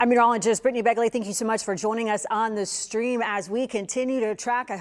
I'm meteorologist Brittany Begley. Thank you so much for joining us on the stream as we continue to track a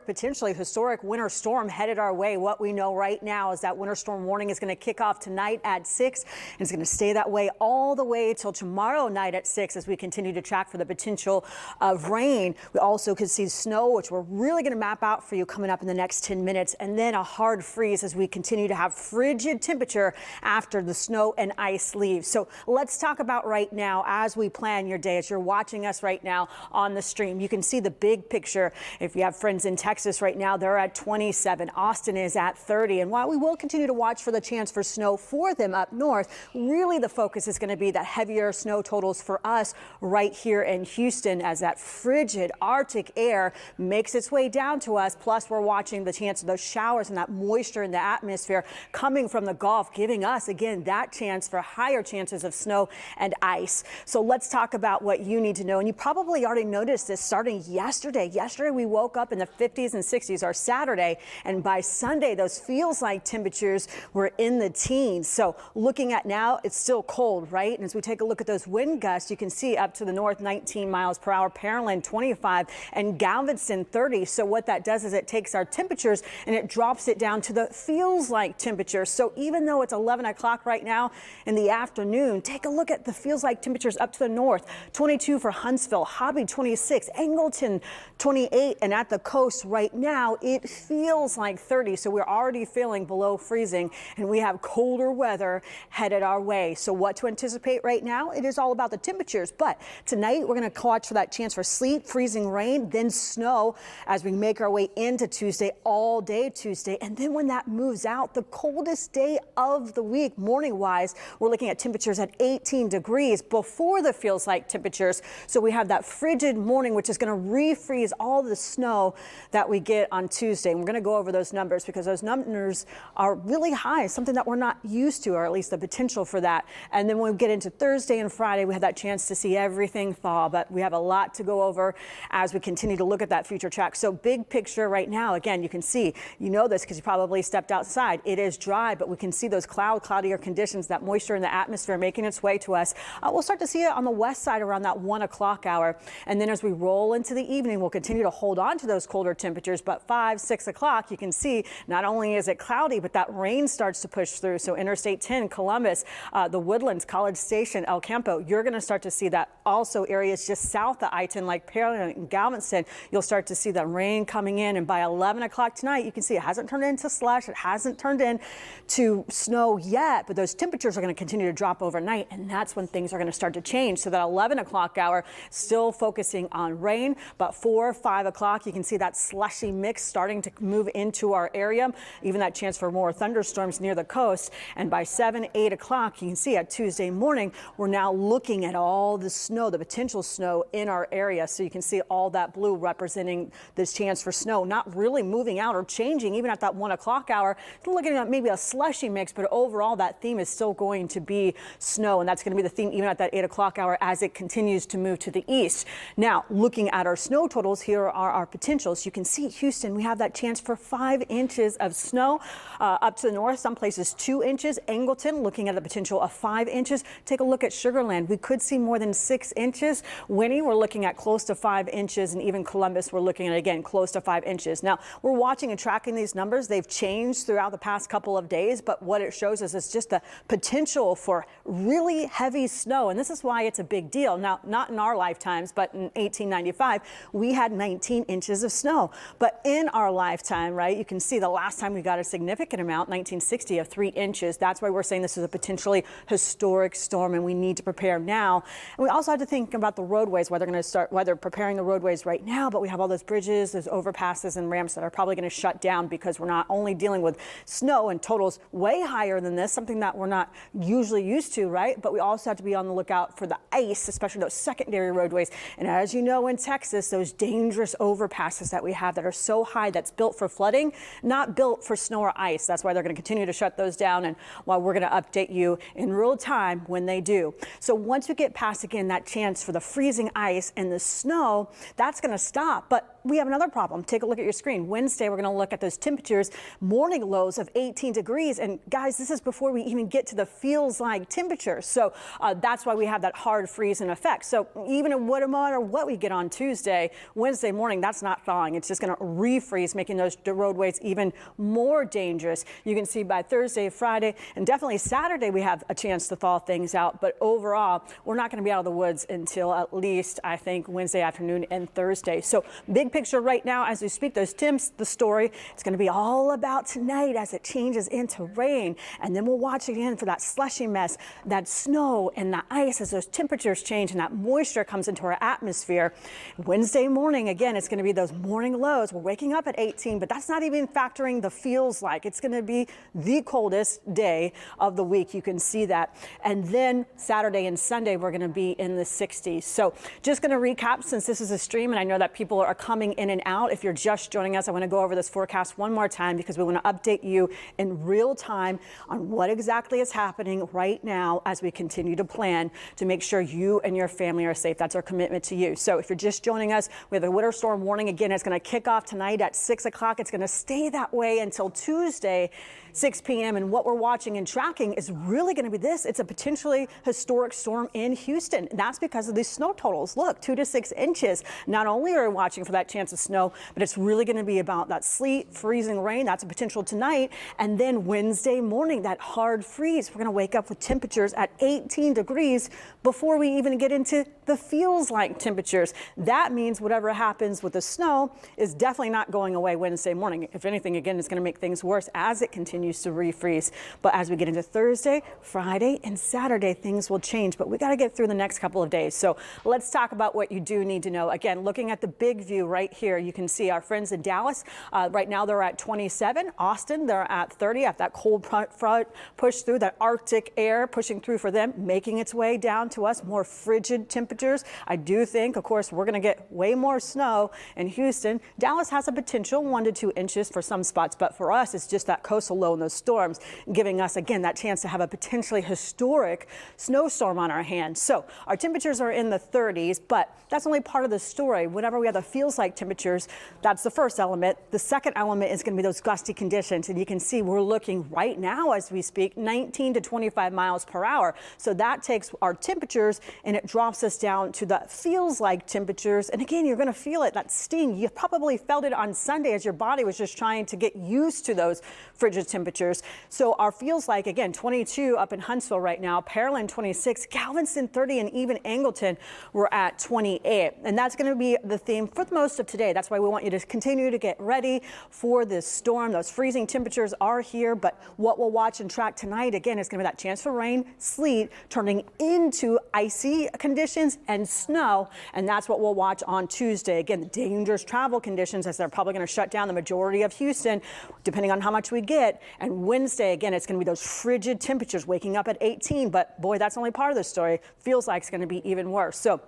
potentially historic winter storm headed our way. What we know right now is that winter storm warning is going to kick off tonight at 6 and it's going to stay that way all the way till tomorrow night at 6 as we continue to track for the potential of rain. We also could see snow, which we're really going to map out for you coming up in the next 10 minutes, and then a hard freeze as we continue to have frigid temperature after the snow and ice leaves. So let's talk about right now as we plan your day. As you're watching us right now on the stream, you can see the big picture. If you have friends in Texas right now, they're at 27. Austin is at 30. And while we will continue to watch for the chance for snow for them up north, really the focus is going to be the heavier snow totals for us right here in Houston as that frigid Arctic air makes its way down to us. Plus, we're watching the chance of those showers and that moisture in the atmosphere coming from the Gulf, giving us, again, that chance for higher chances of snow and ice. So let's talk about what you need to know. And you probably already noticed this starting yesterday. Yesterday, we woke up in the 50s and 60s, or Saturday, and by Sunday, those feels like temperatures were in the teens. So looking at now, it's still cold, right? And as we take a look at those wind gusts, you can see up to the north, 19 miles per hour, Pearland 25, and Galveston 30. So what that does is it takes our temperatures and it drops it down to the feels like temperatures. So even though it's 11 o'clock right now in the afternoon, take a look at the feels like temperatures up to the north. 22 for Huntsville, Hobby 26, Angleton 28, and at the coast right now it feels like 30. So we're already feeling below freezing and we have colder weather headed our way. So what to anticipate right now? It is all about the temperatures, but tonight we're going to watch for that chance for sleet, freezing rain, then snow as we make our way into Tuesday, all day Tuesday. And then when that moves out, the coldest day of the week morning wise, we're looking at temperatures at 18 degrees before the feels like temperatures. So we have that frigid morning, which is going to refreeze all the snow that we get on Tuesday. And we're going to go over those numbers because those numbers are really high, something that we're not used to, or at least the potential for that. And then when we get into Thursday and Friday, we have that chance to see everything thaw, but we have a lot to go over as we continue to look at that future track. So big picture right now, again, you can see, you know this because you probably stepped outside. It is dry, but we can see those cloudier conditions, that moisture in the atmosphere making its way to us. We'll start to see it on the west side around that 1 o'clock hour. And then as we roll into the evening, we'll continue to hold on to those colder temperatures. But 5, 6 o'clock, you can see not only is it cloudy, but that rain starts to push through. So Interstate 10, Columbus, the Woodlands, College Station, El Campo, you're going to start to see that. Also areas just south of I-10 like Pearland and Galveston, you'll start to see that rain coming in. And by 11 o'clock tonight, you can see it hasn't turned into slush. It hasn't turned into snow yet, but those temperatures are going to continue to drop overnight. And that's when things are going to start to change. So that 11 o'clock hour, still focusing on rain, but 4, 5 o'clock, you can see that slushy mix starting to move into our area, even that chance for more thunderstorms near the coast. And by 7, 8 o'clock, you can see at Tuesday morning, we're now looking at all the snow, the potential snow in our area. So you can see all that blue representing this chance for snow, not really moving out or changing even at that 1 o'clock hour. Still looking at maybe a slushy mix, but overall that theme is still going to be snow. And that's going to be the theme even at that 8 o'clock hour as it continues to move to the east. Now, looking at our snow totals, here are our potentials. You can see Houston, we have that chance for 5 inches of snow. Up to the north, some places 2 inches. Angleton, looking at the potential of 5 inches. Take a look at Sugar Land. We could see more than 6 inches. Winnie, we're looking at close to 5 inches. And even Columbus, we're looking at, again, close to 5 inches. Now, we're watching and tracking these numbers. They've changed throughout the past couple of days, but what it shows us is just the potential for really heavy snow. And this is why it's a big deal. Now, not in our lifetimes, but in 1895, we had 19 inches of snow. But in our lifetime, right, you can see the last time we got a significant amount, 1960, of 3 inches. That's why we're saying this is a potentially historic storm and we need to prepare now. And we also have to think about the roadways, whether preparing the roadways right now, but we have all those bridges, those overpasses and ramps that are probably going to shut down because we're not only dealing with snow and totals way higher than this, something that we're not usually used to, right? But we also have to be on the lookout for the ice, especially those secondary roadways. And as you know, in Texas, those dangerous overpasses that we have that are so high, that's built for flooding, not built for snow or ice. That's why they're going to continue to shut those down, and why we're going to update you in real time when they do. So once we get past, again, that chance for the freezing ice and the snow, that's going to stop. But we have another problem. Take a look at your screen. Wednesday, we're going to look at those temperatures, morning lows of 18 degrees. And guys, this is before we even get to the feels like temperatures. So that's why we have that hard freeze in effect. So even no matter what we get on Tuesday, Wednesday morning, that's not thawing. It's just going to refreeze, making those roadways even more dangerous. You can see by Thursday, Friday, and definitely Saturday, we have a chance to thaw things out. But overall, we're not going to be out of the woods until at least, I think, Wednesday afternoon and Thursday. So big picture right now as we speak, those temps, the story, it's going to be all about tonight as it changes into rain. And then we'll watch again for that slushy mess, that snow and the ice as those temperatures change and that moisture comes into our atmosphere. Wednesday morning, again, it's going to be those morning lows. We're waking up at 18, but that's not even factoring the feels like. It's going to be the coldest day of the week. You can see that. And then Saturday and Sunday, we're going to be in the 60s. So just going to recap since this is a stream and I know that people are coming in and out. If you're just joining us, I want to go over this forecast one more time because we want to update you in real time on what exactly is happening right now as we continue to plan to make sure you and your family are safe. That's our commitment to you. So if you're just joining us, we have a winter storm warning. Again, it's going to kick off tonight at 6 o'clock. It's going to stay that way until Tuesday, 6 p.m. And what we're watching and tracking is really going to be this. It's a potentially historic storm in Houston. And that's because of these snow totals. Look, 2 to 6 inches. Not only are we watching for that chance of snow, but it's really going to be about that sleet, freezing rain. That's a potential tonight. And then Wednesday morning, that hard freeze. We're going to wake up with temperatures at 18 degrees before we even get into the feels like temperatures. That means whatever happens with the snow is definitely not going away Wednesday morning. If anything, again, it's going to make things worse as it continues to refreeze. But as we get into Thursday, Friday, and Saturday, things will change. But we got to get through the next couple of days. So let's talk about what you do need to know. Again, looking at the big view right here, you can see our friends in Dallas. Right now, they're at 27. Austin, they're at 30. After that cold front push through, that Arctic air pushing through for them, making its way down to us, more frigid temperatures. I do think, of course, we're going to get way more snow in Houston. Dallas has a potential 1 to 2 inches for some spots, but for us, it's just that coastal low and those storms giving us, again, that chance to have a potentially historic snowstorm on our hands. So our temperatures are in the 30s, but that's only part of the story. Whenever we have the feels like temperatures, that's the first element. The second element is going to be those gusty conditions. And you can see we're looking right now as we speak, 19 to 25 miles per hour. So that takes our temperatures and it drops us down to the feels like temperatures. And again, you're going to feel it, that sting. You probably felt it on Sunday as your body was just trying to get used to those frigid temperatures. So our feels like, again, 22 up in Huntsville right now, Pearland 26, Galveston 30, and even Angleton we're at 28. And that's going to be the theme for most of today. That's why we want you to continue to get ready for this storm. Those freezing temperatures are here, but what we'll watch and track tonight, again, is going to be that chance for rain, sleet, turning into icy conditions and snow. And that's what we'll watch on Tuesday. Again, the dangerous travel conditions as they're probably going to shut down the majority of Houston, depending on how much we get. And Wednesday, again, it's going to be those frigid temperatures, waking up at 18. But boy, that's only part of the story. Feels like it's going to be even worse. So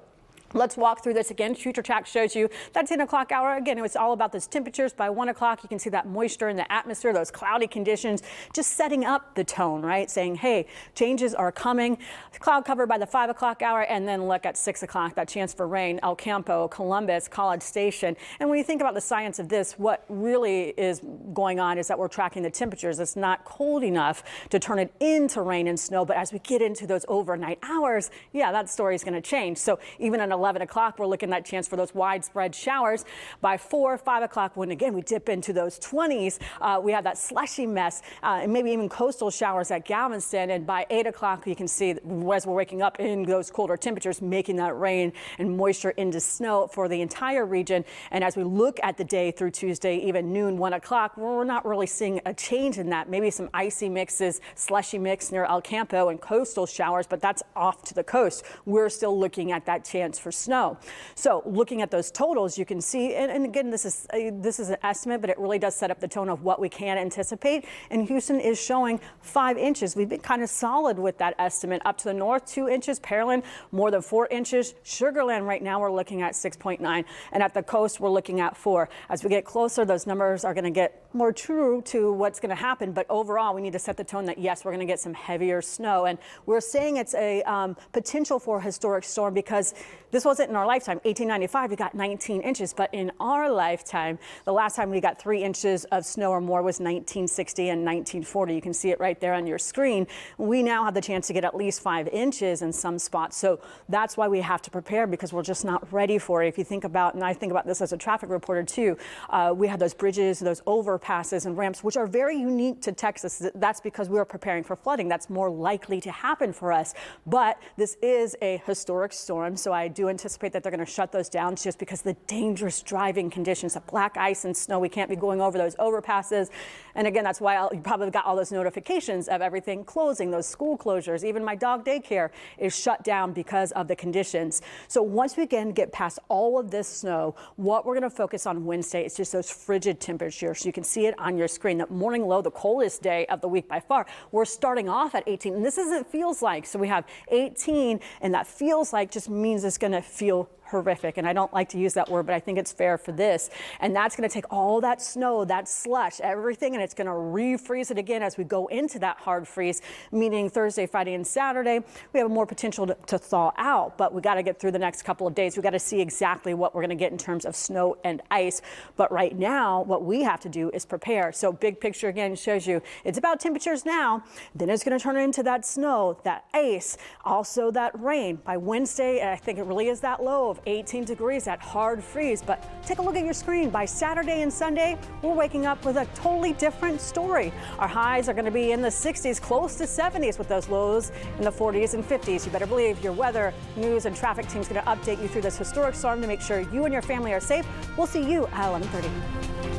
let's walk through this again. Futuretrack shows you that 10 o'clock hour. Again, it was all about those temperatures. By 1 o'clock, you can see that moisture in the atmosphere, those cloudy conditions, just setting up the tone, right? Saying, hey, changes are coming. Cloud cover by the 5 o'clock hour, and then look at 6 o'clock, that chance for rain, El Campo, Columbus, College Station. And when you think about the science of this, what really is going on is that we're tracking the temperatures. It's not cold enough to turn it into rain and snow, but as we get into those overnight hours, yeah, that story is going to change. So even at 11 o'clock, we're looking at that chance for those widespread showers. By 4 or 5 o'clock, when again we dip into those 20s, we have that slushy mess and maybe even coastal showers at Galveston. And by 8 o'clock, you can see as we're waking up in those colder temperatures, making that rain and moisture into snow for the entire region. And as we look at the day through Tuesday, even noon, 1 o'clock, we're not really seeing a change in that. Maybe some icy mixes, slushy mix near El Campo and coastal showers, but that's off to the coast. We're still looking at that chance for snow. So looking at those totals, you can see, and again, this is an estimate, but it really does set up the tone of what we can anticipate. And Houston is showing 5 inches. We've been kind of solid with that estimate. Up to the north, 2 inches. Pearland, more than 4 inches. Sugar Land right now, we're looking at 6.9. And at the coast, we're looking at 4. As we get closer, those numbers are going to get more true to what's going to happen. But overall, we need to set the tone that, yes, we're going to get some heavier snow. And we're saying it's a potential for a historic storm because this this wasn't in our lifetime. 1895, we got 19 inches, but in our lifetime, the last time we got 3 inches of snow or more was 1960 and 1940. You can see it right there on your screen. We now have the chance to get at least 5 inches in some spots. So that's why we have to prepare, because we're just not ready for it. If you think about, and I think about this as a traffic reporter too, we have those bridges, those overpasses and ramps, which are very unique to Texas. That's because we are preparing for flooding. That's more likely to happen for us. But this is a historic storm, so I do anticipate that they're going to shut those down just because the dangerous driving conditions of black ice and snow. We can't be going over those overpasses. And again, that's why you probably got all those notifications of everything closing, those school closures. Even my dog daycare is shut down because of the conditions. So once we again get past all of this snow, what we're going to focus on Wednesday is just those frigid temperatures. So you can see it on your screen. That morning low, the coldest day of the week by far. We're starting off at 18, and this is what it feels like. So we have 18, and that feels like just means it's going to feel horrific. And I don't like to use that word, but I think it's fair for this. And that's going to take all that snow, that slush, everything, and it's going to refreeze it again as we go into that hard freeze, meaning Thursday, Friday, and Saturday, we have more potential to thaw out. But we got to get through the next couple of days. We got to see exactly what we're going to get in terms of snow and ice. But right now, what we have to do is prepare. So big picture again shows you it's about temperatures now. Then it's going to turn into that snow, that ice, also that rain. By Wednesday, I think it really is that low of 18 degrees, that hard freeze. But take a look at your screen. By Saturday and Sunday, we're waking up with a totally different story. Our highs are going to be in the 60s, close to 70s, with those lows in the 40s and 50s. You better believe your weather, news, and traffic team is going to update you through this historic storm to make sure you and your family are safe. We'll see you at 11:30.